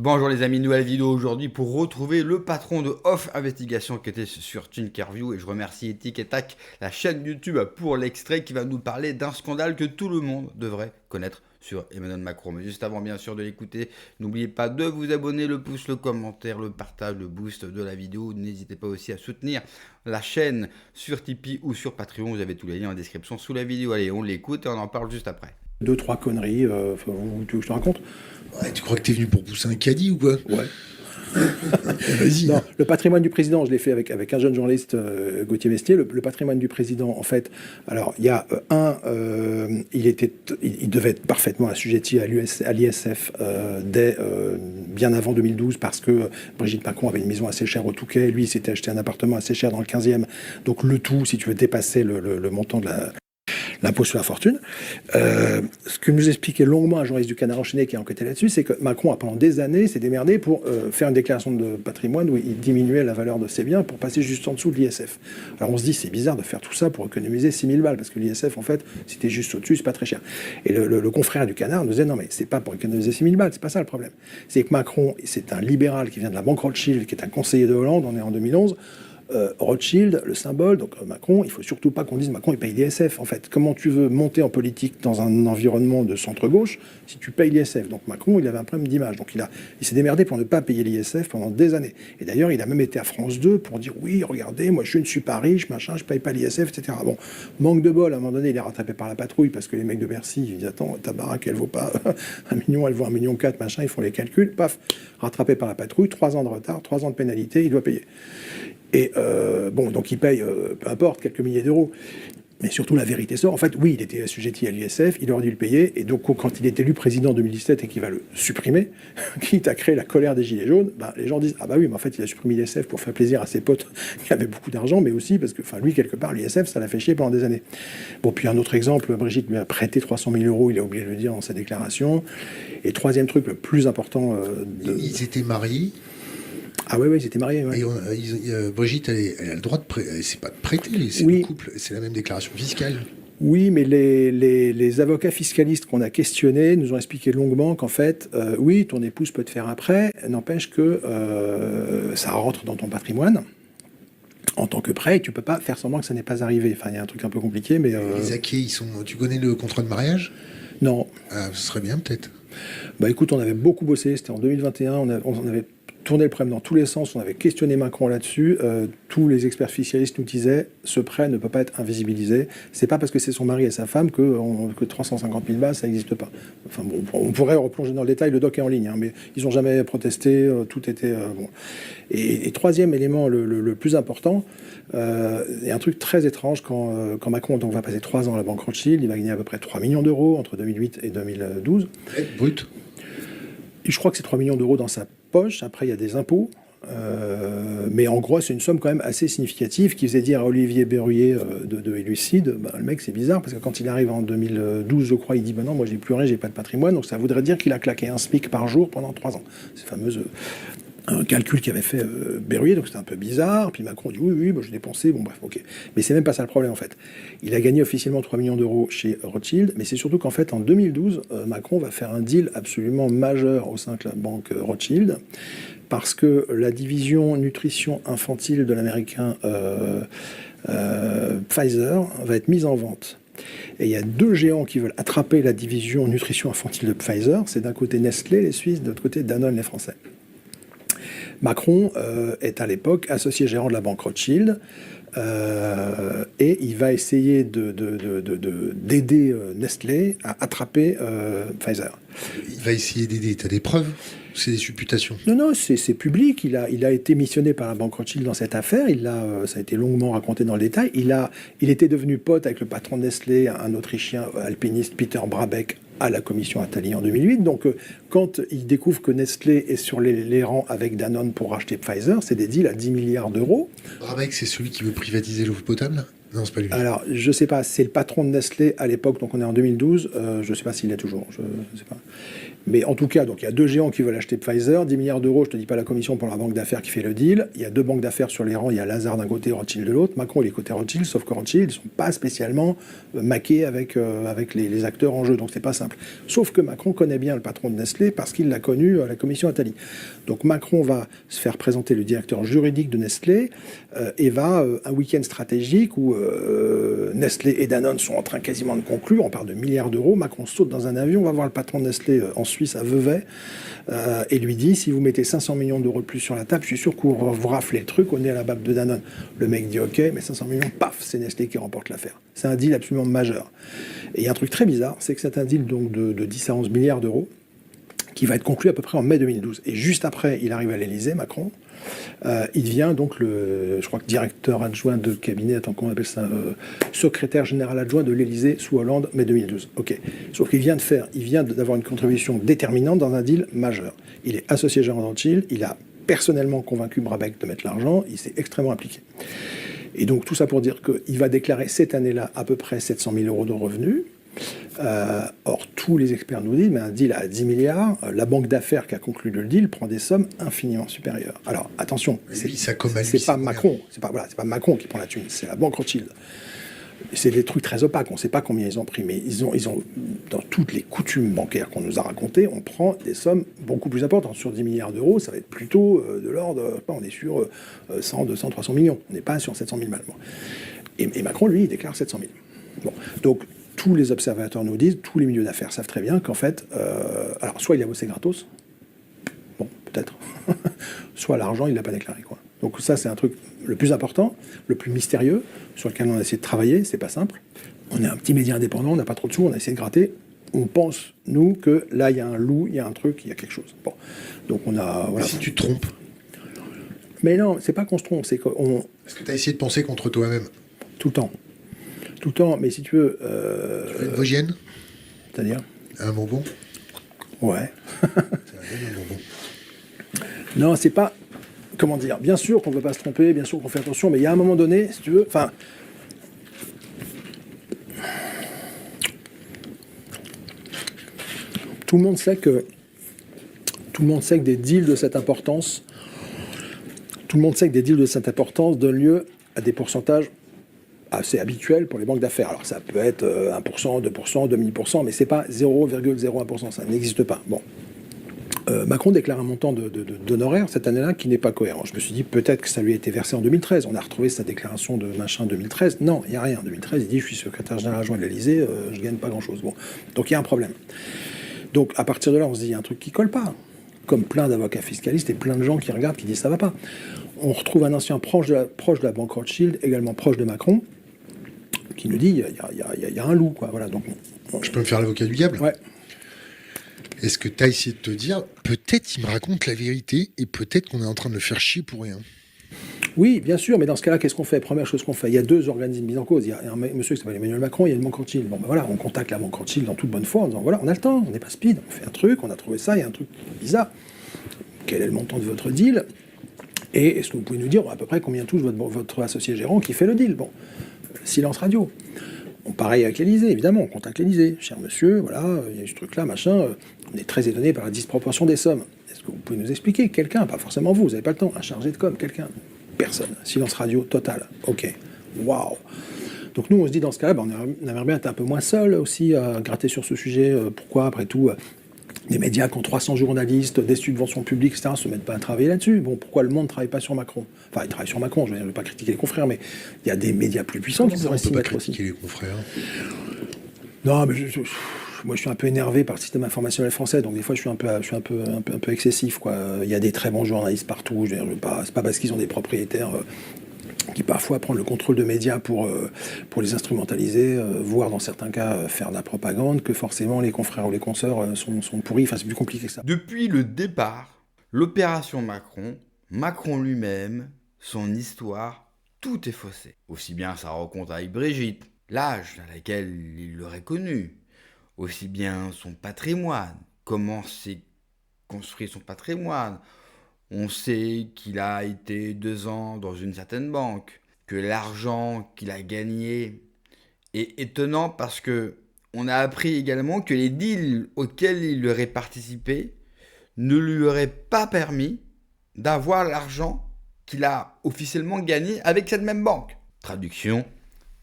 Bonjour les amis, nouvelle vidéo aujourd'hui pour retrouver le patron de Off Investigation qui était sur Tinkerview et je remercie Ethic et Tac, la chaîne YouTube, pour l'extrait qui va nous parler d'un scandale que tout le monde devrait connaître sur Emmanuel Macron. Mais juste avant bien sûr de l'écouter, n'oubliez pas de vous abonner, le pouce, le commentaire, le partage, le boost de la vidéo. N'hésitez pas aussi à soutenir la chaîne sur Tipeee ou sur Patreon, vous avez tous les liens en description sous la vidéo. Allez, on l'écoute et on en parle juste après. Deux, trois conneries, tu veux que je te raconte? Ouais, tu crois que t'es venu pour pousser un caddie ou quoi? Ouais. Vas-y. Non, le patrimoine du président, je l'ai fait avec un jeune journaliste, Gauthier Mestier. Le patrimoine du président, en fait, alors il y a il devait être parfaitement assujetti à l'ISF dès bien avant 2012 parce que Brigitte Macron avait une maison assez chère au Touquet, lui il s'était acheté un appartement assez cher dans le 15e, donc le tout, si tu veux, dépassait le montant de l'impôt sur la fortune. Ce que nous expliquait longuement un journaliste du Canard enchaîné qui a enquêté là-dessus, c'est que Macron, pendant des années, s'est démerdé pour faire une déclaration de patrimoine où il diminuait la valeur de ses biens pour passer juste en dessous de l'ISF. Alors on se dit, c'est bizarre de faire tout ça pour économiser 6 000 balles, parce que l'ISF, en fait, si t'es juste au-dessus, c'est pas très cher. Et le confrère du Canard nous disait, non mais c'est pas pour économiser 6 000 balles, c'est pas ça le problème. C'est que Macron, c'est un libéral qui vient de la banque Rothschild, qui est un conseiller de Hollande, on est en 2011, Rothschild, le symbole, donc Macron, il faut surtout pas qu'on dise Macron il paye l'ISF. En fait, comment tu veux monter en politique dans un environnement de centre-gauche si tu payes l'ISF? Donc Macron, il avait un problème d'image. Donc il s'est démerdé pour ne pas payer l'ISF pendant des années. Et d'ailleurs, il a même été à France 2 pour dire oui, regardez, moi je ne suis pas riche, machin, je paye pas l'ISF, etc. Bon, manque de bol, à un moment donné, il est rattrapé par la patrouille parce que les mecs de Bercy, ils disent attends, ta baraque, elle vaut pas 1 million, elle vaut 1,4 million, machin, ils font les calculs, paf, rattrapé par la patrouille, 3 ans de retard, 3 ans de pénalité, il doit payer. Et bon, donc il paye, peu importe, quelques milliers d'euros. Mais surtout, la vérité sort. En fait, oui, il était assujetti à l'ISF, il aurait dû le payer. Et donc, quand il est élu président en 2017 et qu'il va le supprimer, quitte à créer la colère des Gilets jaunes, ben, les gens disent ah bah oui, mais en fait, il a supprimé l'ISF pour faire plaisir à ses potes qui avaient beaucoup d'argent, mais aussi parce que, enfin, lui, quelque part, l'ISF, ça l'a fait chier pendant des années. Bon, puis un autre exemple, Brigitte lui a prêté 300 000 euros, il a oublié de le dire dans sa déclaration. Et troisième truc, le plus important. Ils étaient mariés. Ah ouais, ils étaient mariés. Ouais. Et Brigitte, elle a le droit de prêter. C'est pas de prêter, c'est oui. le couple. C'est la même déclaration fiscale. Oui, mais les avocats fiscalistes qu'on a questionnés nous ont expliqué longuement qu'en fait, oui, ton épouse peut te faire un prêt, n'empêche que ça rentre dans ton patrimoine en tant que prêt, et tu peux pas faire semblant que ça n'est pas arrivé. Enfin, il y a un truc un peu compliqué, mais... Les acquis, tu connais le contrat de mariage? Non. Ah, ce serait bien, peut-être. Bah écoute, on avait beaucoup bossé, c'était en 2021, on avait tourné le problème dans tous les sens, on avait questionné Macron là-dessus, tous les experts fiscalistes nous disaient ce prêt ne peut pas être invisibilisé, c'est pas parce que c'est son mari et sa femme que 350 000 balles ça n'existe pas. Enfin bon, on pourrait replonger dans le détail, le doc est en ligne, hein, mais ils n'ont jamais protesté, tout était bon. Et troisième élément, le plus important, il y a un truc très étrange quand Macron donc, va passer 3 ans à la banque Rothschild, il va gagner à peu près 3 millions d'euros entre 2008 et 2012. Brut. Je crois que c'est 3 millions d'euros dans sa poche. Après, il y a des impôts. Mais en gros, c'est une somme quand même assez significative qui faisait dire à Olivier Berruyer de Elucide, bah, le mec, c'est bizarre, parce que quand il arrive en 2012, je crois, il dit, bah non, moi, j'ai plus rien, j'ai pas de patrimoine. Donc, ça voudrait dire qu'il a claqué un SMIC par jour pendant 3 ans. Ces fameuses... un calcul qu'avait fait Berruyer, donc c'était un peu bizarre. Puis Macron dit oui, bah, j'ai dépensé, bon bref, ok. Mais c'est même pas ça le problème en fait. Il a gagné officiellement 3 millions d'euros chez Rothschild, mais c'est surtout qu'en fait en 2012, Macron va faire un deal absolument majeur au sein de la banque Rothschild, parce que la division nutrition infantile de l'américain Pfizer va être mise en vente. Et il y a 2 géants qui veulent attraper la division nutrition infantile de Pfizer. C'est d'un côté Nestlé, les Suisses, de l'autre côté Danone, les Français. Macron est à l'époque associé gérant de la banque Rothschild et il va essayer d'aider Nestlé à attraper Pfizer. Il va essayer d'aider. T'as des preuves? C'est des supputations? Non, c'est public. Il a été missionné par la banque Rothschild dans cette affaire. Ça a été longuement raconté dans le détail. Il était devenu pote avec le patron de Nestlé, un Autrichien alpiniste, Peter Brabeck, à la commission Attali en 2008. Donc, quand il découvre que Nestlé est sur les rangs avec Danone pour racheter Pfizer, c'est des deals à 10 milliards d'euros. Brabeck, c'est celui qui veut privatiser l'eau potable? Non, c'est pas lui. Alors, je sais pas, c'est le patron de Nestlé à l'époque, donc on est en 2012, je sais pas s'il l'est toujours, je sais pas. Mais en tout cas, donc il y a 2 géants qui veulent acheter Pfizer, 10 milliards d'euros, je te dis pas la commission pour la banque d'affaires qui fait le deal. Il y a 2 banques d'affaires sur les rangs, il y a Lazard d'un côté, Rothschild de l'autre. Macron, il est côté Rothschild, sauf que Rothschild, ils ne sont pas spécialement maqués avec les acteurs en jeu, donc c'est pas simple. Sauf que Macron connaît bien le patron de Nestlé parce qu'il l'a connu à la commission Attali. Donc Macron va se faire présenter le directeur juridique de Nestlé et va un week-end stratégique où Nestlé et Danone sont en train quasiment de conclure, on parle de milliards d'euros. Macron saute dans un avion, va voir le patron de Nestlé en Suisse, à Vevey, et lui dit, si vous mettez 500 millions d'euros de plus sur la table, je suis sûr que vous raflez le truc au nez à la bague de Danone. Le mec dit ok, mais 500 millions, paf, c'est Nestlé qui remporte l'affaire. C'est un deal absolument majeur. Et il y a un truc très bizarre, c'est que c'est un deal donc de 10 à 11 milliards d'euros, qui va être conclu à peu près en mai 2012. Et juste après, il arrive à l'Élysée, Macron. Il devient donc je crois que directeur adjoint de cabinet, attends, comment on appelle ça, secrétaire général adjoint de l'Élysée sous Hollande, mai 2012. Ok. Sauf qu'il vient d'avoir une contribution déterminante dans un deal majeur. Il est associé gérant Rothschild, il a personnellement convaincu Brabeck de mettre l'argent, il s'est extrêmement impliqué. Et donc tout ça pour dire qu'il va déclarer cette année-là à peu près 700 000 euros de revenus. Or, tous les experts nous disent, mais un deal à 10 milliards, la banque d'affaires qui a conclu le deal prend des sommes infiniment supérieures. Alors, attention, c'est pas Macron, c'est pas Macron qui prend la thune, c'est la banque Rothschild. C'est des trucs très opaques, on ne sait pas combien ils ont pris, mais ils ont, dans toutes les coutumes bancaires qu'on nous a racontées, on prend des sommes beaucoup plus importantes. Sur 10 milliards d'euros, ça va être plutôt de l'ordre, on est sur 100, 200, 300 millions, on n'est pas sur 700 000 balles. Bon. Et Macron, lui, il déclare 700 000. Bon, donc, tous les observateurs nous disent, tous les milieux d'affaires savent très bien qu'en fait, alors soit il a bossé gratos, bon, peut-être, soit l'argent, il ne l'a pas déclaré, quoi. Donc ça, c'est un truc le plus important, le plus mystérieux, sur lequel on a essayé de travailler, c'est pas simple. On est un petit média indépendant, on n'a pas trop de sous, on a essayé de gratter. On pense, nous, que là, il y a un loup, il y a un truc, il y a quelque chose. Bon, donc on a... Voilà. Si tu te trompes. Mais non, c'est pas qu'on se trompe, c'est qu'on... Parce que tu as essayé de penser contre toi-même. Tout le temps. Tout le temps, mais si tu veux... Une Vosgienne. C'est-à-dire Un bonbon. Ouais. C'est un bonbon. Non, c'est pas... Comment dire? Bien sûr qu'on ne veut pas se tromper, bien sûr qu'on fait attention, mais il y a un moment donné, si tu veux... Enfin... Tout le monde sait que des deals de cette importance... Tout le monde sait que des deals de cette importance donnent lieu à des pourcentages assez habituel pour les banques d'affaires. Alors ça peut être 1%, 2%, 0,5%, mais c'est pas 0,01%, ça n'existe pas. Bon. Macron déclare un montant d'honoraires cette année-là qui n'est pas cohérent. Je me suis dit peut-être que ça lui a été versé en 2013. On a retrouvé sa déclaration de machin 2013. Non, il n'y a rien. En 2013, il dit je suis secrétaire général adjoint de l'Élysée, je ne gagne pas grand-chose. Bon. Donc il y a un problème. Donc à partir de là, on se dit il y a un truc qui colle pas. Comme plein d'avocats fiscalistes et plein de gens qui regardent qui disent ça va pas. On retrouve un ancien proche de la banque Rothschild, également proche de Macron, qui nous dit il y a un loup, quoi. Voilà, donc je peux me faire l'avocat du diable? Ouais. Est-ce que tu as essayé de te dire, peut-être il me raconte la vérité et peut-être qu'on est en train de le faire chier pour rien? Oui, bien sûr, mais dans ce cas-là, qu'est-ce qu'on fait? Première chose qu'on fait, il y a 2 organismes mis en cause. Il y a un monsieur qui s'appelle Emmanuel Macron, il y a une banque Rothschild. Bon, ben voilà, on contacte la banque Rothschild dans toute bonne foi en disant voilà, on a le temps, on n'est pas speed, on fait un truc, on a trouvé ça, il y a un truc bizarre. Quel est le montant de votre deal? Et est-ce que vous pouvez nous dire à peu près combien touche votre associé gérant qui fait le deal? Bon, silence radio. Pareil avec l'Élysée, évidemment, on contacte l'Élysée. Cher monsieur, voilà, il y a ce truc-là, machin. On est très étonné par la disproportion des sommes. Est-ce que vous pouvez nous expliquer? Quelqu'un, pas forcément vous n'avez pas le temps, un chargé de com, quelqu'un? Personne. Silence radio total. Ok. Waouh. Donc nous, on se dit dans ce cas-là, on aimerait bien être un peu moins seul aussi à gratter sur ce sujet. Pourquoi, après tout, des médias qui ont 300 journalistes, des subventions publiques, etc., se mettent pas à travailler là-dessus? Bon, pourquoi le Monde ne travaille pas sur Macron? Enfin, il travaille sur Macron, je ne vais pas critiquer les confrères, mais il y a des médias plus puissants qui pourraient s'y mettre aussi. On peut pas critiquer les confrères. Non, mais moi, je suis un peu énervé par le système informationnel français, donc des fois, je suis un peu excessif, quoi. Il y a des très bons journalistes partout. C'est pas parce qu'ils ont des propriétaires qui parfois prennent le contrôle de médias pour les instrumentaliser, voire dans certains cas faire de la propagande, que forcément les confrères ou les consoeurs sont pourris. Enfin, c'est plus compliqué que ça. Depuis le départ, l'opération Macron, Macron lui-même, son histoire, tout est faussé. Aussi bien sa rencontre avec Brigitte, l'âge à laquelle il l'aurait connu, aussi bien son patrimoine, comment s'est construit son patrimoine. On sait qu'il a été 2 ans dans une certaine banque, que l'argent qu'il a gagné est étonnant parce que On a appris également que les deals auxquels il aurait participé ne lui auraient pas permis d'avoir l'argent qu'il a officiellement gagné avec cette même banque. Traduction,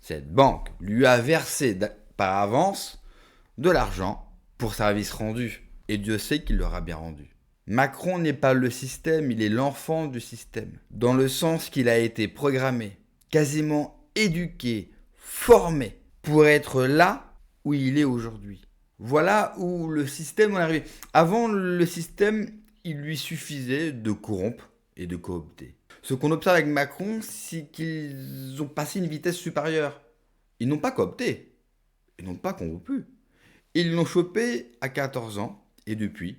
cette banque lui a versé par avance de l'argent pour service rendu. Et Dieu sait qu'il l'aura bien rendu. Macron n'est pas le système, il est l'enfant du système. Dans le sens qu'il a été programmé, quasiment éduqué, formé pour être là où il est aujourd'hui. Voilà où le système en est arrivé. Avant, le système, il lui suffisait de corrompre et de coopter. Ce qu'on observe avec Macron, c'est qu'ils ont passé une vitesse supérieure. Ils n'ont pas coopté, ils n'ont pas corrompu. Ils l'ont chopé à 14 ans et depuis,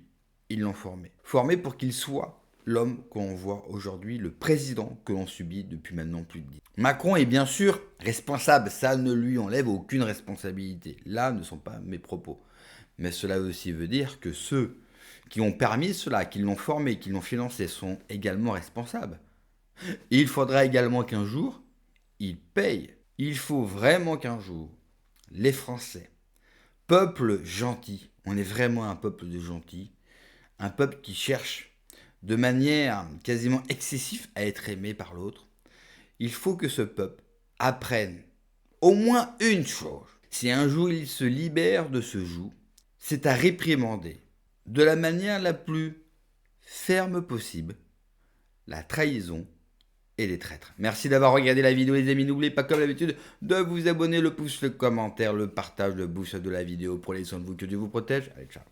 ils l'ont formé. Formé pour qu'il soit l'homme qu'on voit aujourd'hui, le président que l'on subit depuis maintenant plus de 10 ans. Macron est bien sûr responsable, ça ne lui enlève aucune responsabilité. Là ne sont pas mes propos. Mais cela aussi veut dire que ceux qui ont permis cela, qui l'ont formé, qui l'ont financé, sont également responsables. Et il faudra également qu'un jour, ils payent. Il faut vraiment qu'un jour, les Français, peuple gentil, on est vraiment un peuple de gentils, un peuple qui cherche de manière quasiment excessive à être aimé par l'autre, il faut que ce peuple apprenne au moins une chose. Si un jour il se libère de ce joug, c'est à réprimander de la manière la plus ferme possible la trahison et les traîtres. Merci d'avoir regardé la vidéo les amis, n'oubliez pas comme d'habitude de vous abonner, le pouce, le commentaire, le partage, le boost de la vidéo. Prenez soin de vous, que Dieu vous protège. Allez, ciao.